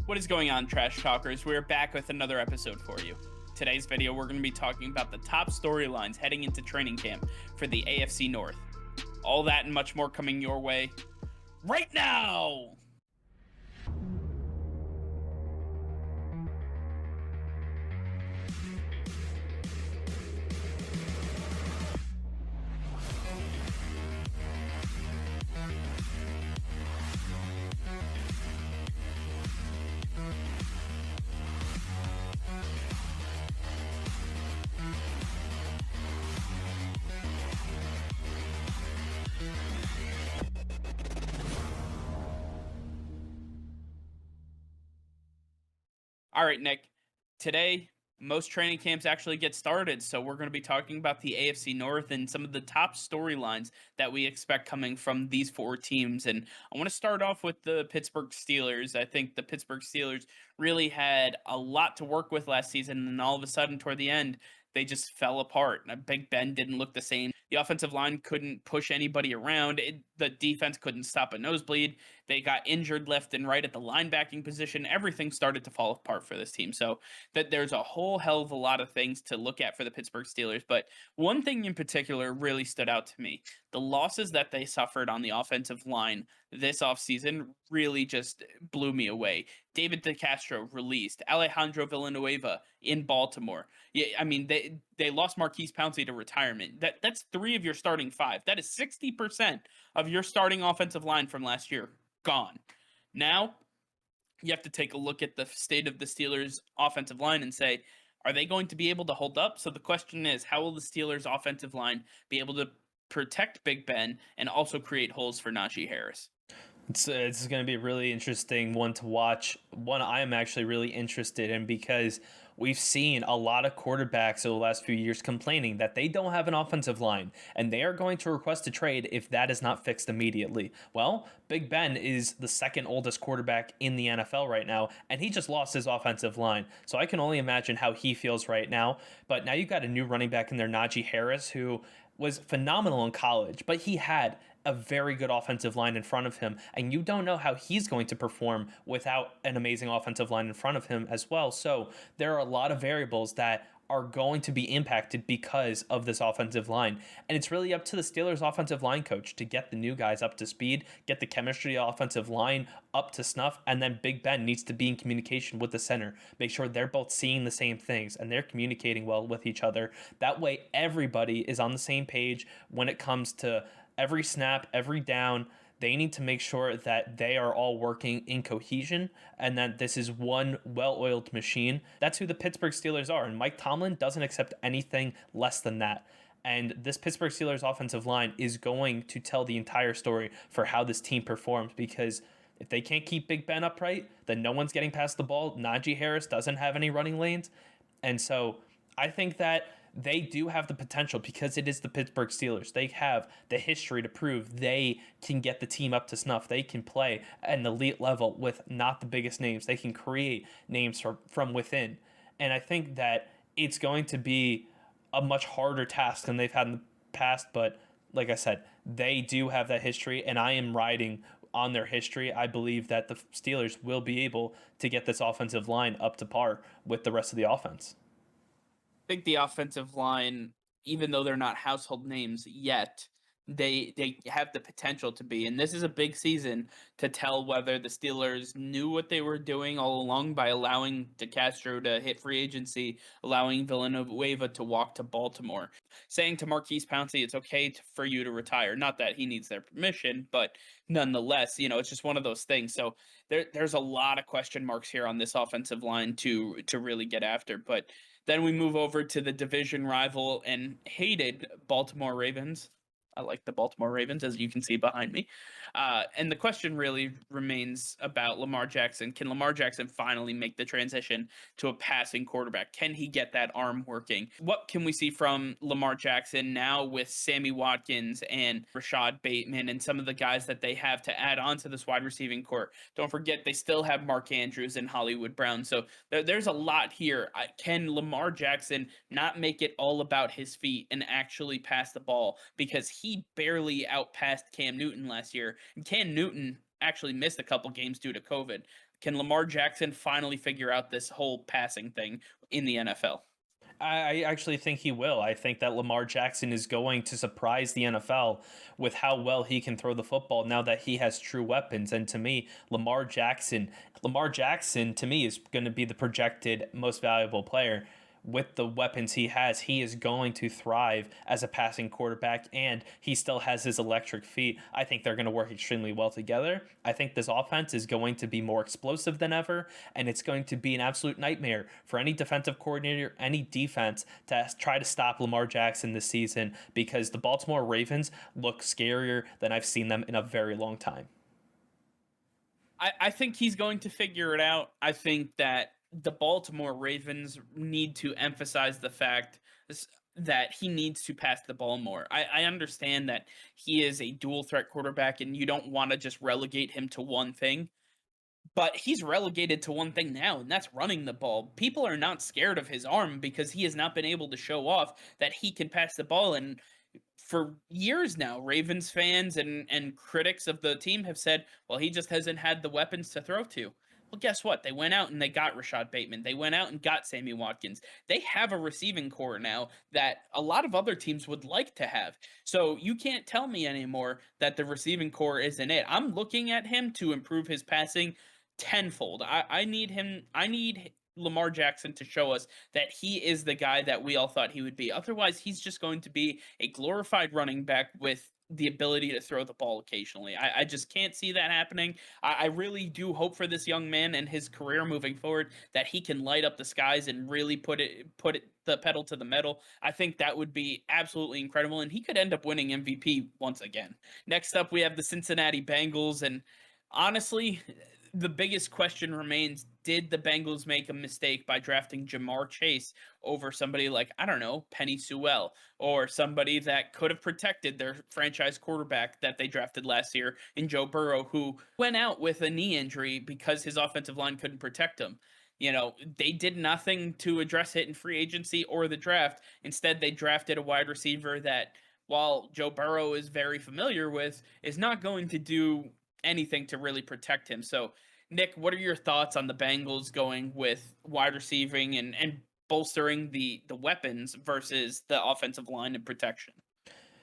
What is going on, Trash Talkers? We're back with another episode for you. Today's video, we're going to be talking about the top storylines heading into training camp for the AFC North. All that and much more coming your way right now! All right, Nick. Today, most training camps actually get started, so we're going to be talking about the AFC North and some of the top storylines that we expect coming from these four teams. And I want to start off with the Pittsburgh Steelers. I think the Pittsburgh Steelers really had a lot to work with last season, and all of a sudden, toward the end, they just fell apart. Big Ben didn't look the same. The offensive line couldn't push anybody around. The defense couldn't stop a nosebleed. They got injured left and right at the linebacking position. Everything started to fall apart for this team. So that there's a whole hell of a lot of things to look at for the Pittsburgh Steelers. But one thing in particular really stood out to me. The losses that they suffered on the offensive line this offseason really just blew me away. David DeCastro released, Alejandro Villanueva in Baltimore. Yeah, I mean they lost Marquise Pouncey to retirement. That's three of your starting five. That is 60% of your starting offensive line from last year gone. Now you have to take a look at the state of the Steelers' offensive line and say, are they going to be able to hold up? So the question is, how will the Steelers' offensive line be able to protect Big Ben and also create holes for Najee Harris? It's going to be a really interesting one to watch. One I am actually really interested in because we've seen a lot of quarterbacks over the last few years complaining that they don't have an offensive line and they are going to request a trade if that is not fixed immediately. Well, Big Ben is the second oldest quarterback in the NFL right now, and he just lost his offensive line. So I can only imagine how he feels right now. But now you've got a new running back in there, Najee Harris, who was phenomenal in college, but he had a very good offensive line in front of him, and you don't know how he's going to perform without an amazing offensive line in front of him as well. So there are a lot of variables that are going to be impacted because of this offensive line. And it's really up to the Steelers offensive line coach to get the new guys up to speed, get the chemistry offensive line up to snuff, and then Big Ben needs to be in communication with the center. Make sure they're both seeing the same things and they're communicating well with each other. That way everybody is on the same page when it comes to every snap, every down. They need to make sure that they are all working in cohesion and that this is one well-oiled machine. That's who the Pittsburgh Steelers are, and Mike Tomlin doesn't accept anything less than that. And this Pittsburgh Steelers offensive line is going to tell the entire story for how this team performs, because if they can't keep Big Ben upright, then no one's getting past the ball. Najee Harris doesn't have any running lanes. And so I think that they do have the potential because it is the Pittsburgh Steelers. They have the history to prove they can get the team up to snuff. They can play at an elite level with not the biggest names. They can create names from within. And I think that it's going to be a much harder task than they've had in the past. But like I said, they do have that history, and I am riding on their history. I believe that the Steelers will be able to get this offensive line up to par with the rest of the offense. Think the offensive line, even though they're not household names yet, they have the potential to be. And this is a big season to tell whether the Steelers knew what they were doing all along by allowing DeCastro to hit free agency, allowing Villanueva to walk to Baltimore, saying to Marquise Pouncey, it's okay for you to retire. Not that he needs their permission, but nonetheless, it's just one of those things. So there's a lot of question marks here on this offensive line to really get after. But then we move over to the division rival and hated Baltimore Ravens. I like the Baltimore Ravens, as you can see behind me. And the question really remains about Lamar Jackson. Can Lamar Jackson finally make the transition to a passing quarterback? Can he get that arm working? What can we see from Lamar Jackson now with Sammy Watkins and Rashad Bateman and some of the guys that they have to add on to this wide receiving core? Don't forget, they still have Mark Andrews and Hollywood Brown. So there's a lot here. Can Lamar Jackson not make it all about his feet and actually pass the ball? Because he barely outpassed Cam Newton last year. And Cam Newton actually missed a couple games due to COVID. Can Lamar Jackson finally figure out this whole passing thing in the NFL? I actually think he will. I think that Lamar Jackson is going to surprise the NFL with how well he can throw the football now that he has true weapons. And to me, Lamar Jackson to me is going to be the projected most valuable player. With the weapons he has, he is going to thrive as a passing quarterback, and he still has his electric feet. I think they're going to work extremely well together. I think this offense is going to be more explosive than ever, and it's going to be an absolute nightmare for any defensive coordinator, any defense to try to stop Lamar Jackson this season, because the Baltimore Ravens look scarier than I've seen them in a very long time. I think he's going to figure it out. I think that the Baltimore Ravens need to emphasize the fact that he needs to pass the ball more. I understand that he is a dual threat quarterback and you don't want to just relegate him to one thing, but he's relegated to one thing now, and that's running the ball. People are not scared of his arm because he has not been able to show off that he can pass the ball. And for years now, Ravens fans and critics of the team have said, well, he just hasn't had the weapons to throw to. Well, guess what? They went out and they got Rashad Bateman. They went out and got Sammy Watkins. They have a receiving core now that a lot of other teams would like to have. So you can't tell me anymore that the receiving core isn't it. I'm looking at him to improve his passing tenfold. I need him. I need Lamar Jackson to show us that he is the guy that we all thought he would be. Otherwise, he's just going to be a glorified running back with the ability to throw the ball occasionally. I just can't see that happening. I really do hope for this young man and his career moving forward that he can light up the skies and really put it the pedal to the metal. I think that would be absolutely incredible, and he could end up winning MVP once again. Next up, we have the Cincinnati Bengals, and honestly, the biggest question remains, did the Bengals make a mistake by drafting Jamar Chase over somebody like, I don't know, Penny Sewell, or somebody that could have protected their franchise quarterback that they drafted last year in Joe Burrow, who went out with a knee injury because his offensive line couldn't protect him? You know, they did nothing to address it in free agency or the draft. Instead, they drafted a wide receiver that, while Joe Burrow is very familiar with, is not going to do anything to really protect him. So, Nick, what are your thoughts on the Bengals going with wide receiving and bolstering the weapons versus the offensive line and protection?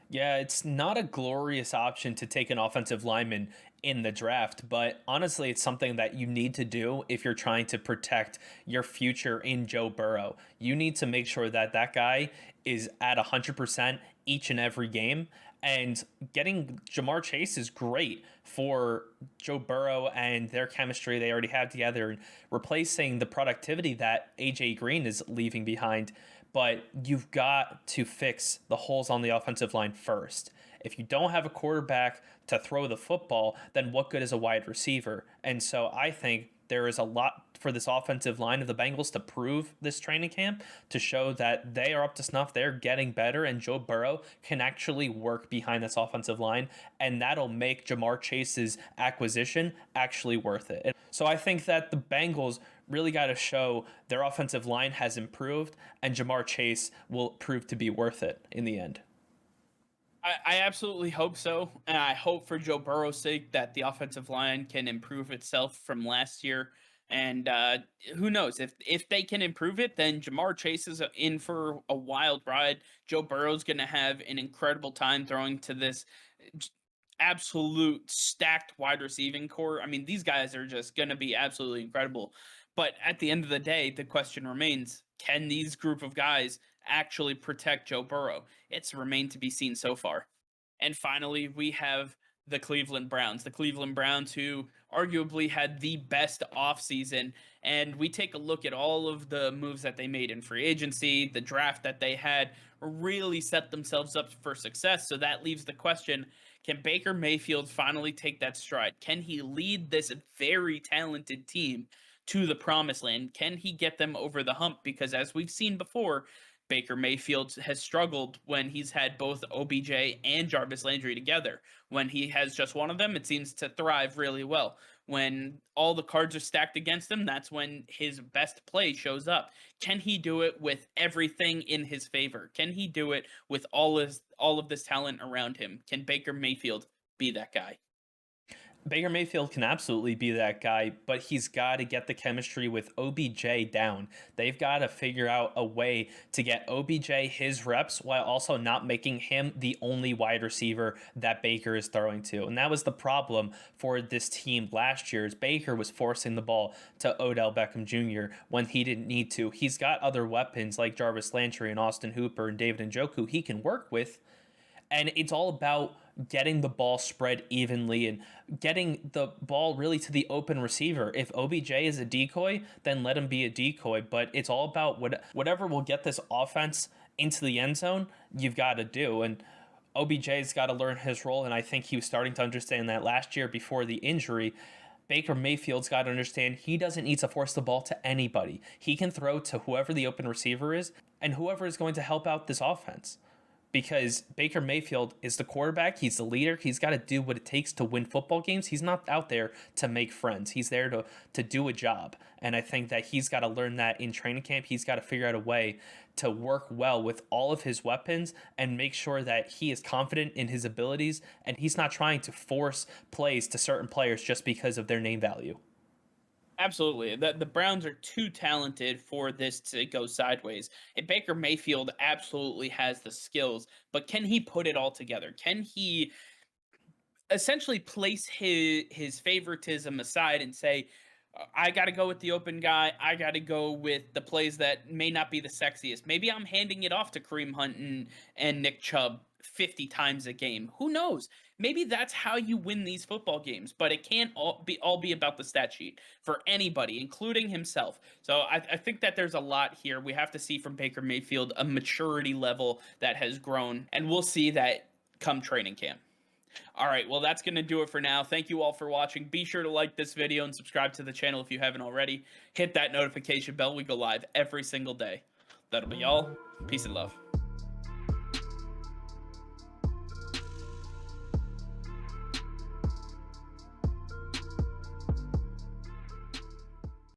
Yeah, it's not a glorious option to take an offensive lineman in the draft, but honestly, it's something that you need to do if you're trying to protect your future in Joe Burrow. You need to make sure that that guy is at 100% each and every game. And getting Jamar Chase is great for Joe Burrow and their chemistry they already have together, and replacing the productivity that AJ Green is leaving behind. But you've got to fix the holes on the offensive line first. If you don't have a quarterback to throw the football, then what good is a wide receiver? And so I think there is a lot for this offensive line of the Bengals to prove this training camp, to show that they are up to snuff, they're getting better, and Joe Burrow can actually work behind this offensive line, and that'll make Jamar Chase's acquisition actually worth it. So I think that the Bengals really got to show their offensive line has improved, and Jamar Chase will prove to be worth it in the end. I absolutely hope so. And I hope for Joe Burrow's sake that the offensive line can improve itself from last year. And who knows, if they can improve it, then Jamar Chase is in for a wild ride. Joe Burrow's going to have an incredible time throwing to this j- absolute stacked wide receiving core. I mean, these guys are just going to be absolutely incredible. But at the end of the day, the question remains, can these group of guys actually protect Joe Burrow? It's remained to be seen so far. And finally, we have the Cleveland Browns. The Cleveland Browns, who arguably had the best offseason. And we take a look at all of the moves that they made in free agency, the draft that they had really set themselves up for success. So that leaves the question, can Baker Mayfield finally take that stride? Can he lead this very talented team to the promised land? Can he get them over the hump? Because as we've seen before, Baker Mayfield has struggled when he's had both OBJ and Jarvis Landry together. When he has just one of them, it seems to thrive really well. When all the cards are stacked against him, that's when his best play shows up. Can he do it with everything in his favor? Can he do it with all of this talent around him? Can Baker Mayfield be that guy? Baker Mayfield can absolutely be that guy, but he's got to get the chemistry with OBJ down. They've got to figure out a way to get OBJ his reps while also not making him the only wide receiver that Baker is throwing to. And that was the problem for this team last year, is Baker was forcing the ball to Odell Beckham Jr. when he didn't need to. He's got other weapons like Jarvis Landry and Austin Hooper and David Njoku he can work with, and it's all about getting the ball spread evenly and getting the ball really to the open receiver. If OBJ is a decoy, then let him be a decoy. But it's all about whatever will get this offense into the end zone, you've got to do. And OBJ's got to learn his role, and I think he was starting to understand that last year before the injury. Baker Mayfield's got to understand he doesn't need to force the ball to anybody. He can throw to whoever the open receiver is and whoever is going to help out this offense, because Baker Mayfield is the quarterback. He's the leader. He's got to do what it takes to win football games. He's not out there to make friends. He's there to do a job. And I think that he's got to learn that in training camp. He's got to figure out a way to work well with all of his weapons and make sure that he is confident in his abilities and he's not trying to force plays to certain players just because of their name value. Absolutely. The Browns are too talented for this to go sideways. And Baker Mayfield absolutely has the skills, but can he put it all together? Can he essentially place his favoritism aside and say, I got to go with the open guy. I got to go with the plays that may not be the sexiest. Maybe I'm handing it off to Kareem Hunt and Nick Chubb 50 times a game. Who knows? Maybe that's how you win these football games, but it can't all be about the stat sheet for anybody, including himself. So I think that there's a lot here. We have to see from Baker Mayfield a maturity level that has grown, and we'll see that come training camp. All right, well, that's going to do it for now. Thank you all for watching. Be sure to like this video and subscribe to the channel if you haven't already. Hit that notification bell. We go live every single day. That'll be all. Peace and love.